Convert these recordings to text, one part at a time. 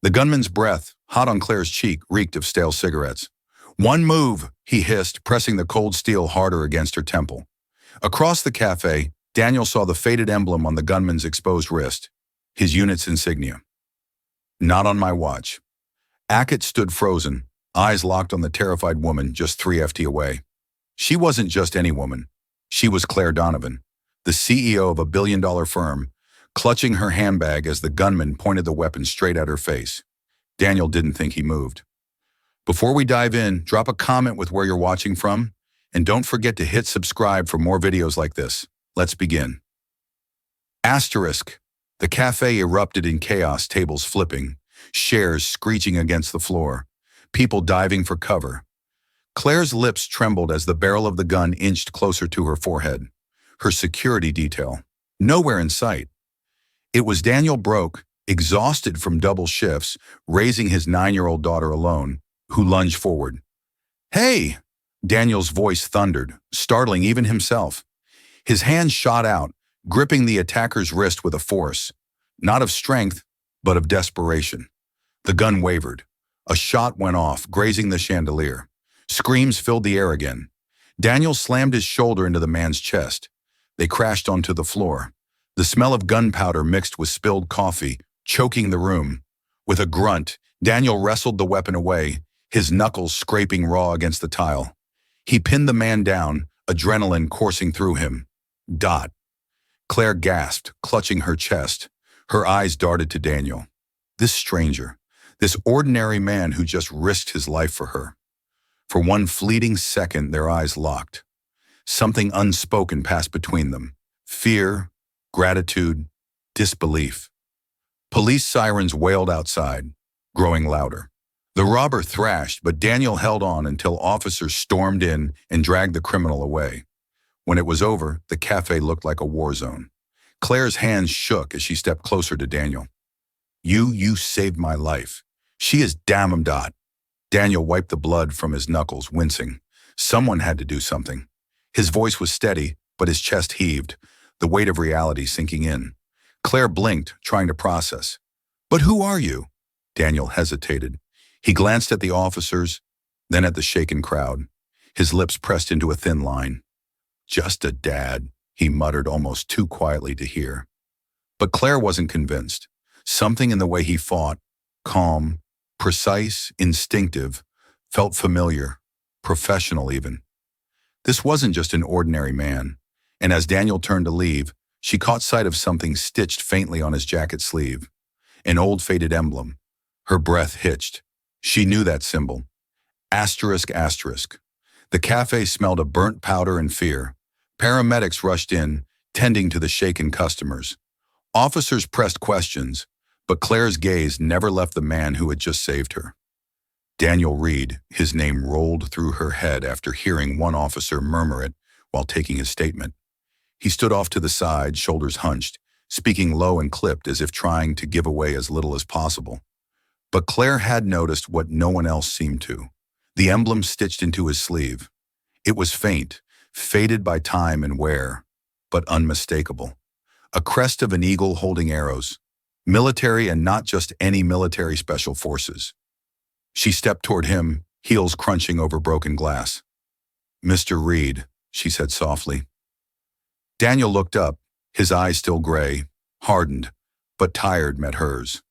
The gunman's breath, hot on Claire's cheek, reeked of stale cigarettes. "One move," he hissed, pressing the cold steel harder against her temple. Across the cafe, Daniel saw the faded emblem on the gunman's exposed wrist, his unit's insignia. "Not on my watch." Ackett stood frozen, eyes locked on the terrified woman just 3 FT away. She wasn't just any woman. She was Claire Donovan, the CEO of a billion-dollar firm, clutching her handbag as the gunman pointed the weapon straight at her face. Daniel didn't think he moved. Before we dive in, drop a comment with where you're watching from, and don't forget to hit subscribe for more videos like this. Let's begin. Asterisk. The cafe erupted in chaos, tables flipping, chairs screeching against the floor, people diving for cover. Claire's lips trembled as the barrel of the gun inched closer to her forehead. Her security detail, nowhere in sight. It was Daniel Broke, exhausted from double shifts, raising his 9-year-old daughter alone, who lunged forward. "Hey!" Daniel's voice thundered, startling even himself. His hand shot out, gripping the attacker's wrist with a force, not of strength, but of desperation. The gun wavered. A shot went off, grazing the chandelier. Screams filled the air again. Daniel slammed his shoulder into the man's chest. They crashed onto the floor. The smell of gunpowder mixed with spilled coffee, choking the room. With a grunt, Daniel wrestled the weapon away, his knuckles scraping raw against the tile. He pinned the man down, adrenaline coursing through him. Dot. Claire gasped, clutching her chest. Her eyes darted to Daniel. This stranger, this ordinary man who just risked his life for her. For one fleeting second, their eyes locked. Something unspoken passed between them. Fear, gratitude, disbelief. Police sirens wailed outside, growing louder. The robber thrashed, but Daniel held on until officers stormed in and dragged the criminal away. When it was over, the cafe looked like a war zone. Claire's hands shook as she stepped closer to Daniel. You saved my life. She is damn dot." Daniel wiped the blood from his knuckles, wincing. Someone had to do something. His voice was steady, but his chest heaved, the weight of reality sinking in. Claire blinked, trying to process. "But who are you?" Daniel hesitated. He glanced at the officers, then at the shaken crowd. His lips pressed into a thin line. "Just a dad," he muttered almost too quietly to hear. But Claire wasn't convinced. Something in the way he fought, calm, precise, instinctive, felt familiar, professional even. This wasn't just an ordinary man, and as Daniel turned to leave, she caught sight of something stitched faintly on his jacket sleeve. An old faded emblem. Her breath hitched. She knew that symbol. Asterisk, asterisk. The cafe smelled of burnt powder and fear. Paramedics rushed in, tending to the shaken customers. Officers pressed questions, but Claire's gaze never left the man who had just saved her. Daniel Reed, his name rolled through her head after hearing one officer murmur it while taking his statement. He stood off to the side, shoulders hunched, speaking low and clipped as if trying to give away as little as possible. But Claire had noticed what no one else seemed to. The emblem stitched into his sleeve. It was faint, faded by time and wear, but unmistakable. A crest of an eagle holding arrows. Military, and not just any military, special forces. She stepped toward him, heels crunching over broken glass. "Mr. Reed," she said softly. Daniel looked up, his eyes still gray, hardened, but tired met hers.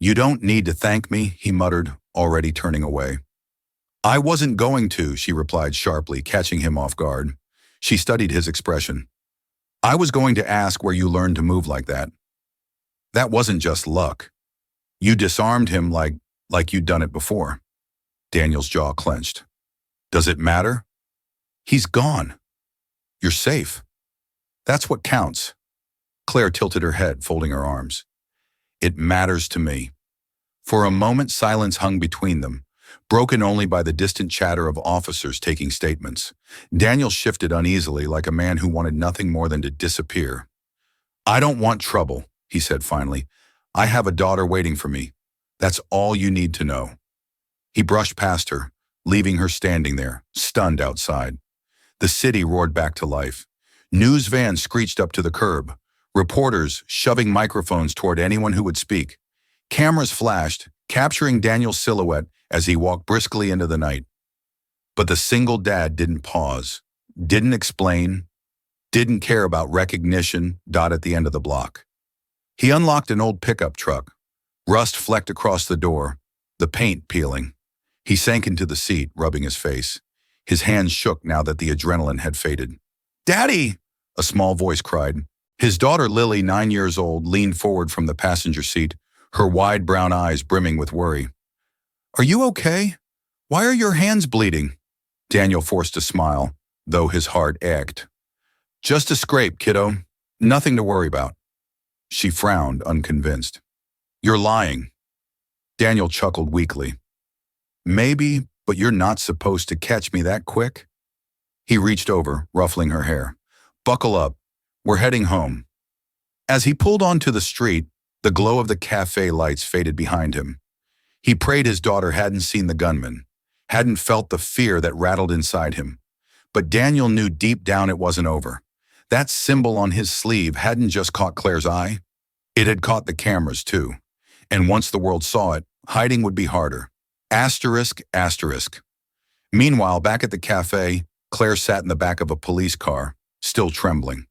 "You don't need to thank me," he muttered, already turning away. "I wasn't going to," she replied sharply, catching him off guard. She studied his expression. "I was going to ask where you learned to move like that. That wasn't just luck. You disarmed him like you'd done it before." Daniel's jaw clenched. "Does it matter? He's gone. You're safe. That's what counts." Claire tilted her head, folding her arms. "It matters to me." For a moment, silence hung between them, broken only by the distant chatter of officers taking statements. Daniel shifted uneasily like a man who wanted nothing more than to disappear. "I don't want trouble," he said finally. "I have a daughter waiting for me. That's all you need to know." He brushed past her, leaving her standing there, stunned outside. The city roared back to life. News vans screeched up to the curb, reporters shoving microphones toward anyone who would speak. Cameras flashed, capturing Daniel's silhouette as he walked briskly into the night. But the single dad didn't pause, didn't explain, didn't care about recognition dot at the end of the block. He unlocked an old pickup truck. Rust flecked across the door, the paint peeling. He sank into the seat, rubbing his face. His hands shook now that the adrenaline had faded. "Daddy!" a small voice cried. His daughter Lily, 9 years old, leaned forward from the passenger seat, her wide brown eyes brimming with worry. "Are you okay? Why are your hands bleeding?" Daniel forced a smile, though his heart ached. "Just a scrape, kiddo. Nothing to worry about." She frowned, unconvinced. "You're lying." Daniel chuckled weakly. "Maybe, but you're not supposed to catch me that quick." He reached over, ruffling her hair. "Buckle up. We're heading home." As he pulled onto the street, the glow of the cafe lights faded behind him. He prayed his daughter hadn't seen the gunman, hadn't felt the fear that rattled inside him. But Daniel knew deep down it wasn't over. That symbol on his sleeve hadn't just caught Claire's eye. It had caught the cameras too. And once the world saw it, hiding would be harder. Asterisk, asterisk. Meanwhile, back at the cafe, Claire sat in the back of a police car, still trembling.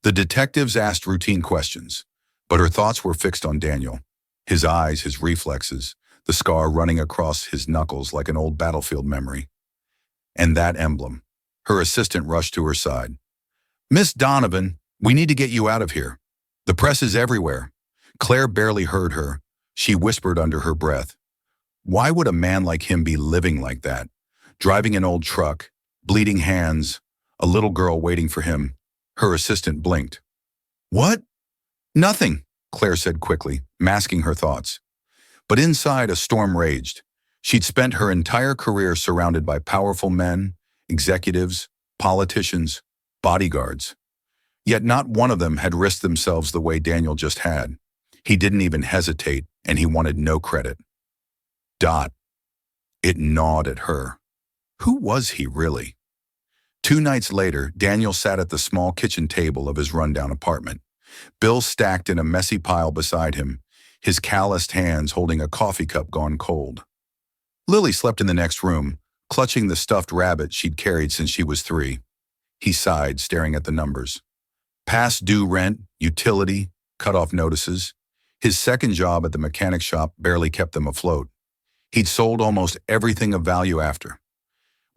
The detectives asked routine questions, but her thoughts were fixed on Daniel. His eyes, his reflexes, the scar running across his knuckles like an old battlefield memory. And that emblem. Her assistant rushed to her side. "Miss Donovan, we need to get you out of here. The press is everywhere." Claire barely heard her. She whispered under her breath. Why would a man like him be living like that? Driving an old truck, bleeding hands, a little girl waiting for him. Her assistant blinked. "What?" "Nothing," Claire said quickly, masking her thoughts. But inside, a storm raged. She'd spent her entire career surrounded by powerful men, executives, politicians, bodyguards. Yet not one of them had risked themselves the way Daniel just had. He didn't even hesitate, and he wanted no credit. Dot. It gnawed at her. Who was he really? 2 nights later, Daniel sat at the small kitchen table of his rundown apartment. Bills stacked in a messy pile beside him, his calloused hands holding a coffee cup gone cold. Lily slept in the next room, clutching the stuffed rabbit she'd carried since she was 3. He sighed, staring at the numbers. Past due rent, utility, cut-off notices. His second job at the mechanic shop barely kept them afloat. He'd sold almost everything of value after.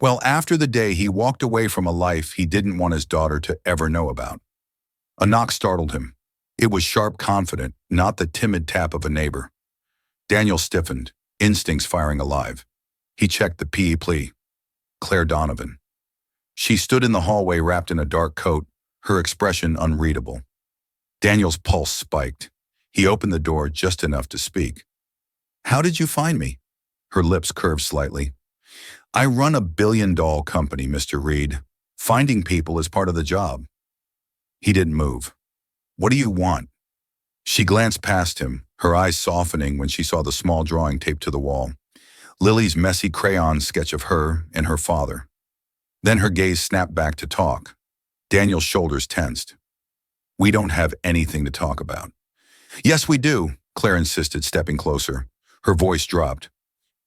Well, after the day he walked away from a life he didn't want his daughter to ever know about. A knock startled him. It was sharp, confident, not the timid tap of a neighbor. Daniel stiffened, instincts firing alive. He checked the PE plea. Claire Donovan. She stood in the hallway wrapped in a dark coat, her expression unreadable. Daniel's pulse spiked. He opened the door just enough to speak. "How did you find me?" Her lips curved slightly. "I run a billion-dollar company, Mr. Reed. Finding people is part of the job." He didn't move. "What do you want?" She glanced past him, her eyes softening when she saw the small drawing taped to the wall. Lily's messy crayon sketch of her and her father. Then her gaze snapped back to talk. Daniel's shoulders tensed. "We don't have anything to talk about." "Yes, we do," Claire insisted, stepping closer. Her voice dropped.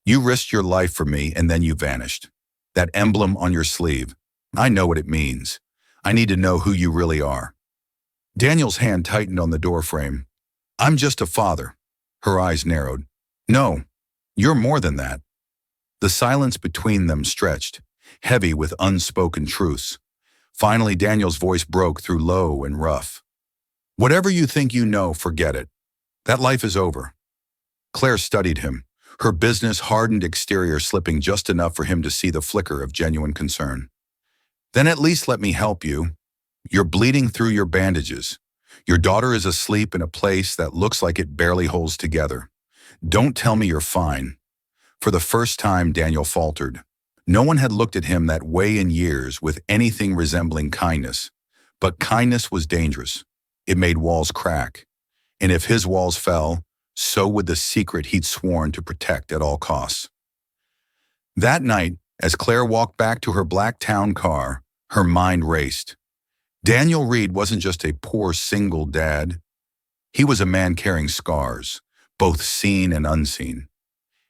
"You risked your life for me and then you vanished. That emblem on your sleeve. I know what it means. I need to know who you really are." Daniel's hand tightened on the doorframe. "I'm just a father." Her eyes narrowed. "No, you're more than that." The silence between them stretched, heavy with unspoken truths. Finally, Daniel's voice broke through low and rough. "Whatever you think you know, forget it. That life is over." Claire studied him, her business-hardened exterior slipping just enough for him to see the flicker of genuine concern. "Then at least let me help you. You're bleeding through your bandages. Your daughter is asleep in a place that looks like it barely holds together. Don't tell me you're fine." For the first time, Daniel faltered. No one had looked at him that way in years with anything resembling kindness. But kindness was dangerous. It made walls crack. And if his walls fell, so would the secret he'd sworn to protect at all costs. That night, as Claire walked back to her black town car, her mind raced. Daniel Reed wasn't just a poor single dad. He was a man carrying scars, both seen and unseen.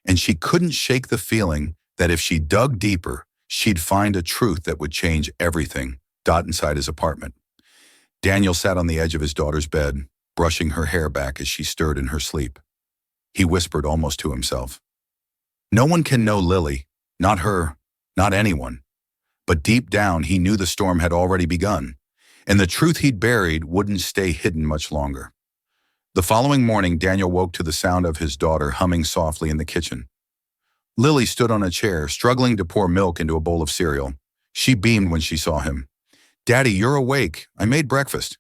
And she couldn't shake the feeling that if she dug deeper, she'd find a truth that would change everything. Inside his apartment. Daniel sat on the edge of his daughter's bed, brushing her hair back as she stirred in her sleep. He whispered almost to himself. No one can know Lily, not her, not anyone. But deep down, he knew the storm had already begun, and the truth he'd buried wouldn't stay hidden much longer. The following morning, Daniel woke to the sound of his daughter humming softly in the kitchen. Lily stood on a chair, struggling to pour milk into a bowl of cereal. She beamed when she saw him. Daddy, you're awake. I made breakfast.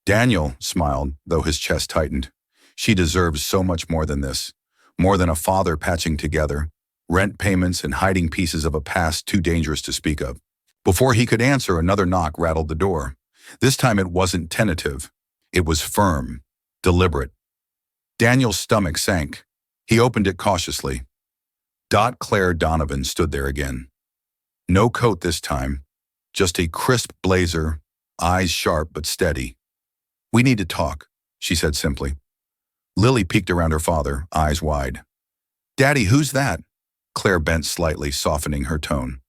Daniel smiled, though his chest tightened. She deserves so much more than this. More than a father patching together, rent payments and hiding pieces of a past too dangerous to speak of. Before he could answer, another knock rattled the door. This time it wasn't tentative. It was firm, deliberate. Daniel's stomach sank. He opened it cautiously. Claire Donovan stood there again. No coat this time. Just a crisp blazer, eyes sharp but steady. We need to talk, she said simply. Lily peeked around her father, eyes wide. Daddy, who's that? Claire bent slightly, softening her tone.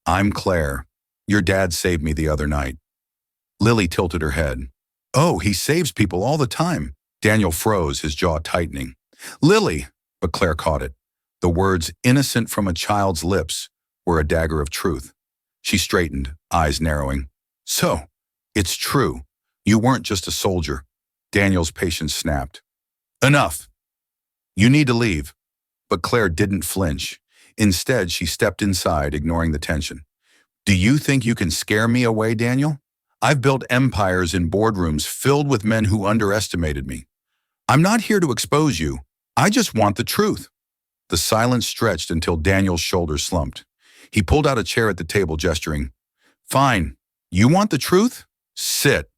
I'm Claire. Your dad saved me the other night. Lily tilted her head. Oh, he saves people all the time. Daniel froze, his jaw tightening. Lily, but Claire caught it. The words innocent from a child's lips were a dagger of truth. She straightened, eyes narrowing. So, it's true. You weren't just a soldier. Daniel's patience snapped. Enough. You need to leave. But Claire didn't flinch. Instead, she stepped inside, ignoring the tension. Do you think you can scare me away, Daniel? I've built empires in boardrooms filled with men who underestimated me. I'm not here to expose you. I just want the truth. The silence stretched until Daniel's shoulders slumped. He pulled out a chair at the table, gesturing. Fine. You want the truth? Sit.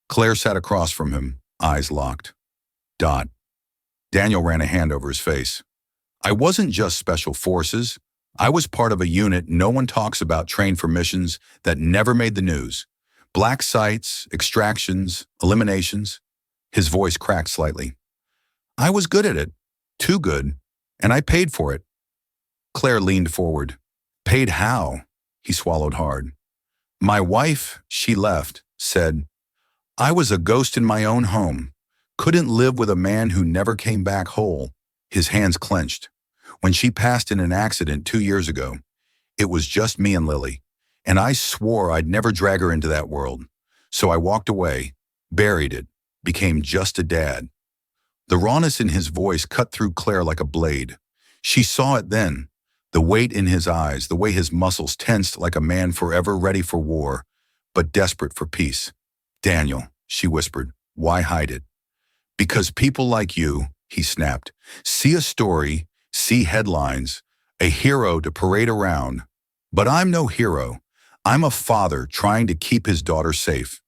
Claire sat across from him, eyes locked. Daniel ran a hand over his face. I wasn't just special forces. I was part of a unit no one talks about, trained for missions that never made the news. Black sites, extractions, eliminations. His voice cracked slightly. I was good at it. Too good. And I paid for it. Claire leaned forward. Paid how? He swallowed hard. My wife, she left, said, I was a ghost in my own home. Couldn't live with a man who never came back whole. His hands clenched. When she passed in an accident 2 years ago, it was just me and Lily, and I swore I'd never drag her into that world. So I walked away, buried it, became just a dad. The rawness in his voice cut through Claire like a blade. She saw it then. The weight in his eyes, the way his muscles tensed like a man forever ready for war, but desperate for peace. Daniel, she whispered, why hide it? Because people like you, he snapped, see a story, see headlines, a hero to parade around. But I'm no hero. I'm a father trying to keep his daughter safe.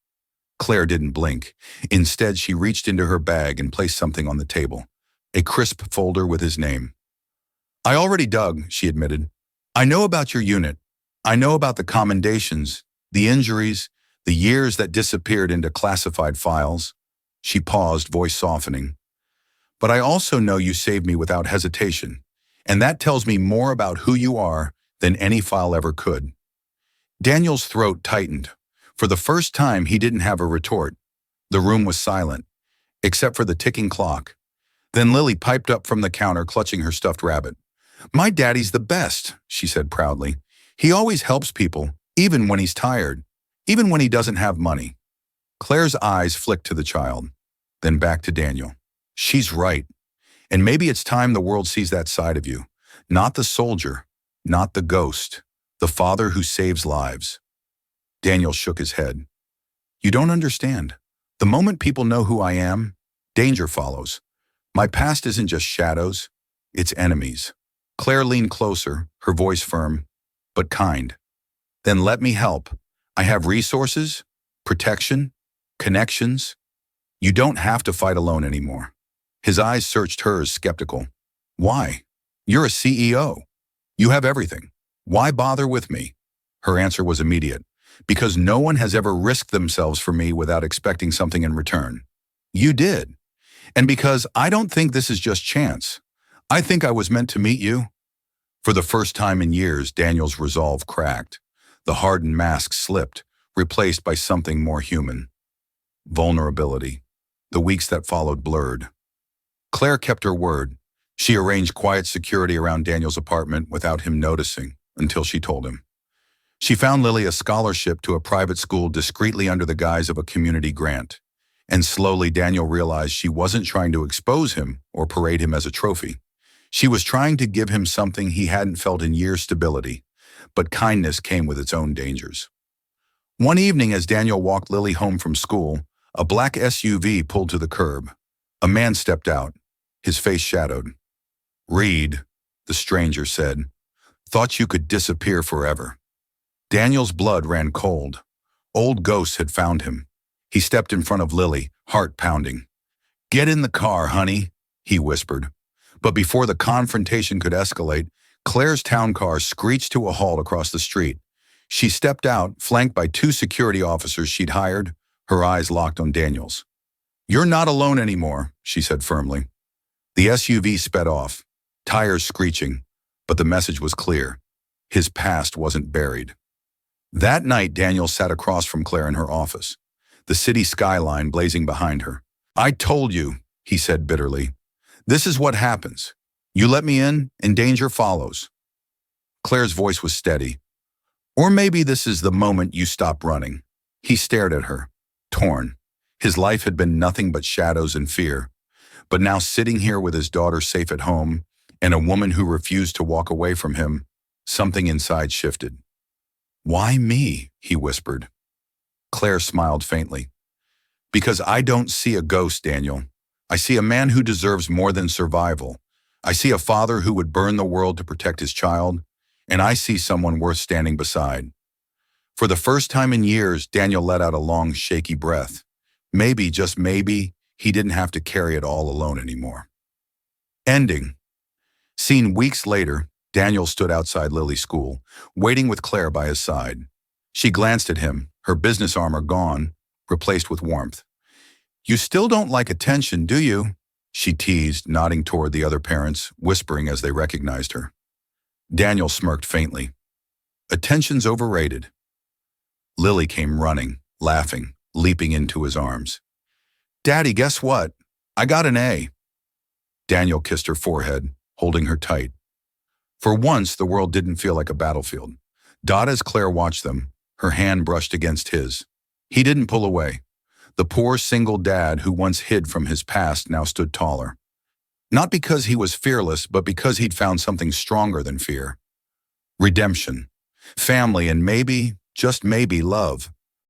Claire didn't blink. Instead, she reached into her bag and placed something on the table, a crisp folder with his name. I already dug, she admitted. I know about your unit. I know about the commendations, the injuries, the years that disappeared into classified files. She paused, voice softening. But I also know you saved me without hesitation, and that tells me more about who you are than any file ever could. Daniel's throat tightened. For the first time, he didn't have a retort. The room was silent, except for the ticking clock. Then Lily piped up from the counter, clutching her stuffed rabbit. My daddy's the best, she said proudly. He always helps people, even when he's tired, even when he doesn't have money. Claire's eyes flicked to the child, then back to Daniel. She's right. And maybe it's time the world sees that side of you. Not the soldier, not the ghost, the father who saves lives. Daniel shook his head. You don't understand. The moment people know who I am, danger follows. My past isn't just shadows, it's enemies. Claire leaned closer, her voice firm, but kind. Then let me help. I have resources, protection, connections. You don't have to fight alone anymore. His eyes searched hers, skeptical. Why? You're a CEO. You have everything. Why bother with me? Her answer was immediate. Because no one has ever risked themselves for me without expecting something in return. You did. And because I don't think this is just chance. I think I was meant to meet you. For the first time in years, Daniel's resolve cracked. The hardened mask slipped, replaced by something more human. Vulnerability. The weeks that followed blurred. Claire kept her word. She arranged quiet security around Daniel's apartment without him noticing, until she told him. She found Lily a scholarship to a private school discreetly under the guise of a community grant. And slowly Daniel realized she wasn't trying to expose him or parade him as a trophy. She was trying to give him something he hadn't felt in years: stability. But kindness came with its own dangers. One evening as Daniel walked Lily home from school, a black SUV pulled to the curb. A man stepped out, his face shadowed. "Reed," the stranger said, "thought you could disappear forever." Daniel's blood ran cold. Old ghosts had found him. He stepped in front of Lily, heart pounding. "Get in the car, honey," he whispered. But before the confrontation could escalate, Claire's town car screeched to a halt across the street. She stepped out, flanked by 2 security officers she'd hired, her eyes locked on Daniel's. "You're not alone anymore," she said firmly. The SUV sped off, tires screeching, but the message was clear. His past wasn't buried. That night, Daniel sat across from Claire in her office, the city skyline blazing behind her. "I told you," he said bitterly. "This is what happens. You let me in, and danger follows." Claire's voice was steady. "Or maybe this is the moment you stop running." He stared at her, torn. His life had been nothing but shadows and fear. But now, sitting here with his daughter safe at home, and a woman who refused to walk away from him, something inside shifted. "Why me?" he whispered. Claire smiled faintly. "Because I don't see a ghost, Daniel. I see a man who deserves more than survival. I see a father who would burn the world to protect his child, and I see someone worth standing beside." For the first time in years, Daniel let out a long, shaky breath. Maybe, just maybe, he didn't have to carry it all alone anymore. Ending. Seen weeks later, Daniel stood outside Lily's school, waiting with Claire by his side. She glanced at him, her business armor gone, replaced with warmth. "You still don't like attention, do you?" she teased, nodding toward the other parents, whispering as they recognized her. Daniel smirked faintly. "Attention's overrated." Lily came running, laughing, leaping into his arms. "Daddy, guess what? I got an A." Daniel kissed her forehead, holding her tight. For once, the world didn't feel like a battlefield. As Claire watched them, her hand brushed against his. He didn't pull away. The poor single dad who once hid from his past now stood taller. Not because he was fearless, but because he'd found something stronger than fear. Redemption, family, and maybe, just maybe, love.